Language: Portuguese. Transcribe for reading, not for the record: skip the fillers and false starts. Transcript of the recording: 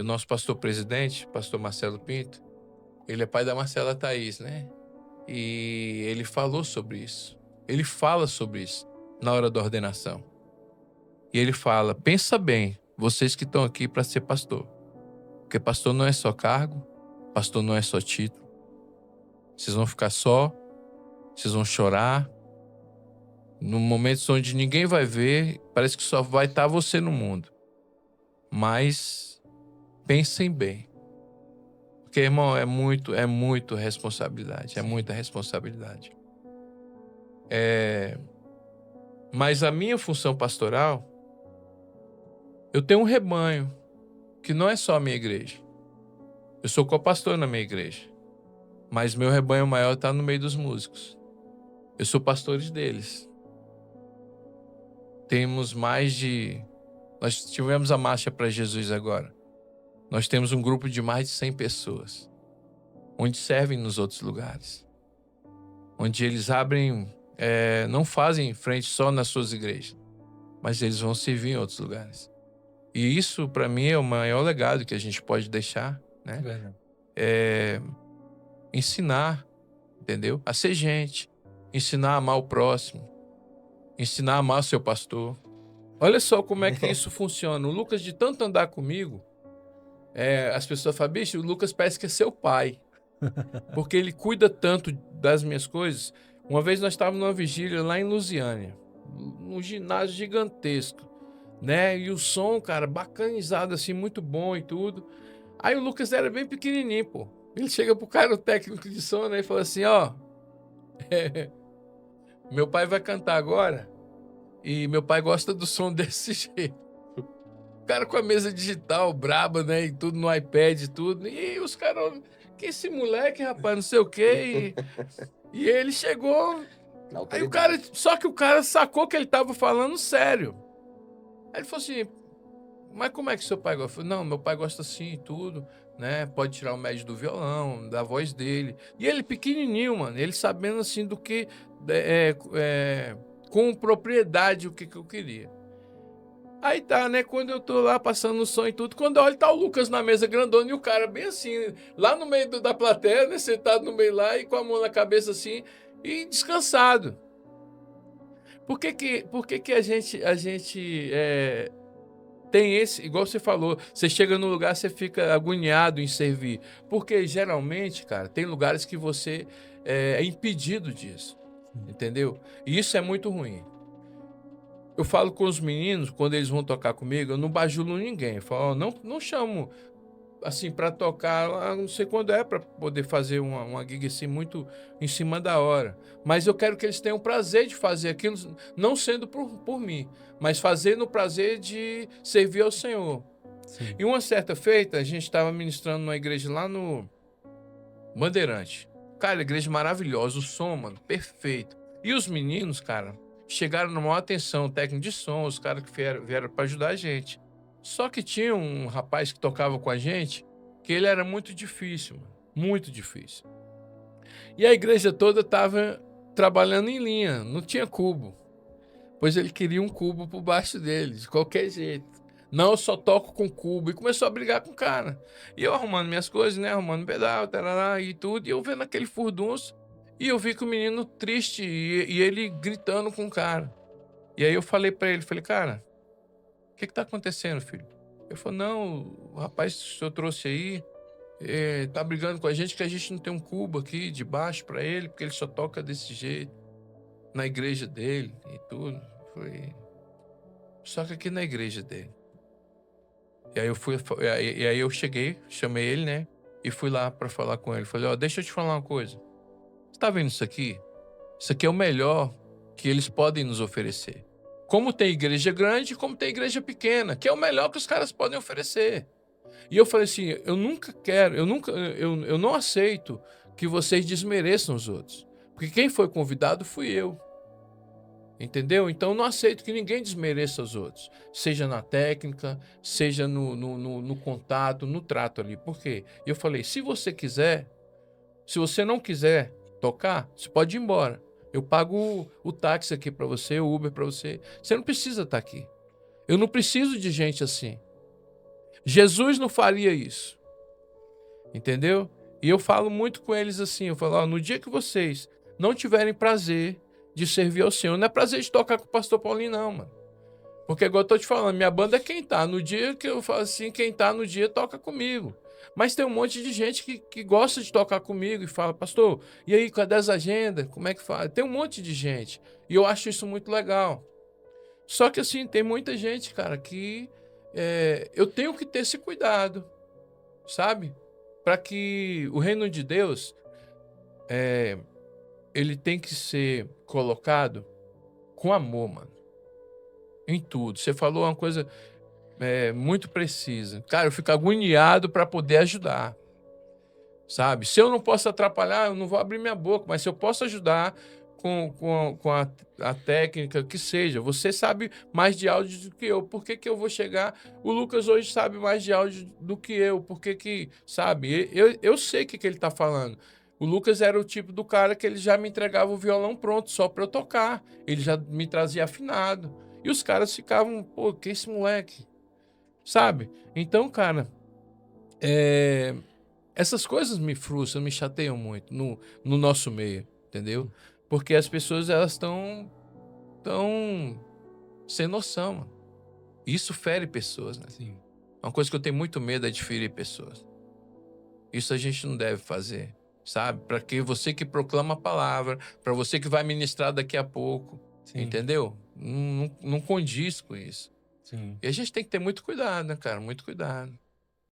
E o nosso pastor presidente, pastor Marcelo Pinto, ele é pai da Marcela Thaís, né? E ele falou sobre isso. Ele fala sobre isso na hora da ordenação. E ele fala: pensa bem, vocês que estão aqui para ser pastor. Porque pastor não é só cargo, pastor não é só título. Vocês vão ficar só, vocês vão chorar. Num momento onde ninguém vai ver, parece que só vai estar você no mundo. Mas pensem bem. Porque, irmão, é muito responsabilidade. É Sim. muita responsabilidade. Mas a minha função pastoral, eu tenho um rebanho, que não é só a minha igreja. Eu sou co-pastor na minha igreja. Mas meu rebanho maior está no meio dos músicos. Eu sou pastor deles. Temos Nós tivemos a Marcha para Jesus agora. Nós temos um grupo de mais de 100 pessoas, onde servem nos outros lugares. Onde eles não fazem frente só nas suas igrejas, mas eles vão servir em outros lugares. E isso, para mim, é o maior legado que a gente pode deixar, né? Verdade. Ensinar, entendeu? A ser gente. Ensinar a amar o próximo. Ensinar a amar o seu pastor. Olha só como é que isso funciona. O Lucas, de tanto andar comigo, as pessoas falam: bicho, o Lucas parece que é seu pai. Porque ele cuida tanto das minhas coisas. Uma vez nós estávamos numa vigília lá em Lusiânia, num ginásio gigantesco, né? E o som, cara, bacanizado assim, muito bom e tudo. Aí o Lucas era bem pequenininho, pô. Ele chega pro cara, o técnico de som, né? E fala assim: ó, meu pai vai cantar agora e meu pai gosta do som desse jeito. O cara com a mesa digital braba, né? E tudo no iPad e tudo. E os caras, que esse moleque, rapaz, não sei o quê. E ele chegou. Na Aí o cara. autoridade. Só que o cara sacou que ele tava falando sério. Aí ele falou assim: mas como é que seu pai gosta? Eu falei: não, meu pai gosta assim e tudo, né? Pode tirar o médio do violão, da voz dele. E ele pequenininho, mano. Ele sabendo assim do que. Com propriedade o que eu queria. Aí tá, né? Quando eu tô lá passando o som e tudo, quando eu olho, tá o Lucas na mesa grandona e o cara bem assim, lá no meio da plateia, né? Sentado no meio lá e com a mão na cabeça assim e descansado. Por que que a gente tem esse, igual você falou, você chega no lugar, você fica agoniado em servir. Porque geralmente, cara, tem lugares que você é impedido disso, entendeu? E isso é muito ruim. Eu falo com os meninos, quando eles vão tocar comigo, eu não bajulo ninguém. Eu falo: ó, não chamo assim para tocar, não sei quando é para poder fazer uma gig assim muito em cima da hora. Mas eu quero que eles tenham prazer de fazer aquilo, não sendo por mim, mas fazer no prazer de servir ao Senhor. Sim. E uma certa feita, a gente estava ministrando numa igreja lá no Bandeirante. Cara, igreja maravilhosa, o som, mano, perfeito. E os meninos, cara, chegaram na maior atenção, o técnico de som, os caras que vieram para ajudar a gente. Só que tinha um rapaz que tocava com a gente, que ele era muito difícil, mano, muito difícil. E a igreja toda tava trabalhando em linha, não tinha cubo. Pois ele queria um cubo por baixo dele, de qualquer jeito. Não, eu só toco com cubo. E começou a brigar com o cara. E eu arrumando minhas coisas, né? Arrumando pedal, tarará, e tudo. E eu vendo aquele furdunço. E eu vi que o menino triste e ele gritando com o cara. E aí eu falei pra ele, falei: cara, o que tá acontecendo, filho? Ele falou: não, o rapaz que o senhor trouxe aí tá brigando com a gente que a gente não tem um cubo aqui de baixo pra ele, porque ele só toca desse jeito na igreja dele e tudo. Eu falei: só que aqui na igreja dele. E aí eu cheguei, chamei ele, né? E fui lá pra falar com ele. Falei: ó, deixa eu te falar uma coisa. Você tá vendo isso aqui? Isso aqui é o melhor que eles podem nos oferecer. Como tem igreja grande, como tem igreja pequena, que é o melhor que os caras podem oferecer. E eu falei assim: eu não aceito que vocês desmereçam os outros. Porque quem foi convidado fui eu. Entendeu? Então eu não aceito que ninguém desmereça os outros. Seja na técnica, seja no contato, no trato ali. Por quê? E eu falei: se você quiser, se você não quiser tocar, você pode ir embora. Eu pago o táxi aqui para você, o Uber para você. Você não precisa estar aqui. Eu não preciso de gente assim. Jesus não faria isso. Entendeu? E eu falo muito com eles assim, eu falo, ó, no dia que vocês não tiverem prazer de servir ao Senhor, não é prazer de tocar com o pastor Paulinho, não, mano. Porque, igual eu tô te falando, minha banda é quem tá. No dia que eu falo assim, quem tá no dia toca comigo. Mas tem um monte de gente que gosta de tocar comigo e fala, pastor, e aí, cadê as agendas? Como é que faz? Tem um monte de gente. E eu acho isso muito legal. Só que, assim, tem muita gente, cara, que eu tenho que ter esse cuidado, sabe? Para que o reino de Deus, ele tem que ser colocado com amor, mano. Em tudo. Você falou uma coisa muito precisa. Cara, eu fico agoniado para poder ajudar, sabe? Se eu não posso atrapalhar, eu não vou abrir minha boca, mas se eu posso ajudar com a técnica que seja, você sabe mais de áudio do que eu, por que que eu vou chegar? O Lucas hoje sabe mais de áudio do que eu, por que que, sabe? Eu sei o que ele tá falando. O Lucas era o tipo do cara que ele já me entregava o violão pronto, só para eu tocar. Ele já me trazia afinado. E os caras ficavam, pô, que esse moleque? Sabe? Então, cara, essas coisas me frustram, me chateiam muito no nosso meio, entendeu? Porque as pessoas, elas tão sem noção, mano. Isso fere pessoas, né? Sim. Uma coisa que eu tenho muito medo é de ferir pessoas. Isso a gente não deve fazer, sabe? Para que você que proclama a palavra, para você que vai ministrar daqui a pouco, Sim. entendeu? Não condiz com isso. Sim. E a gente tem que ter muito cuidado, né, cara? Muito cuidado.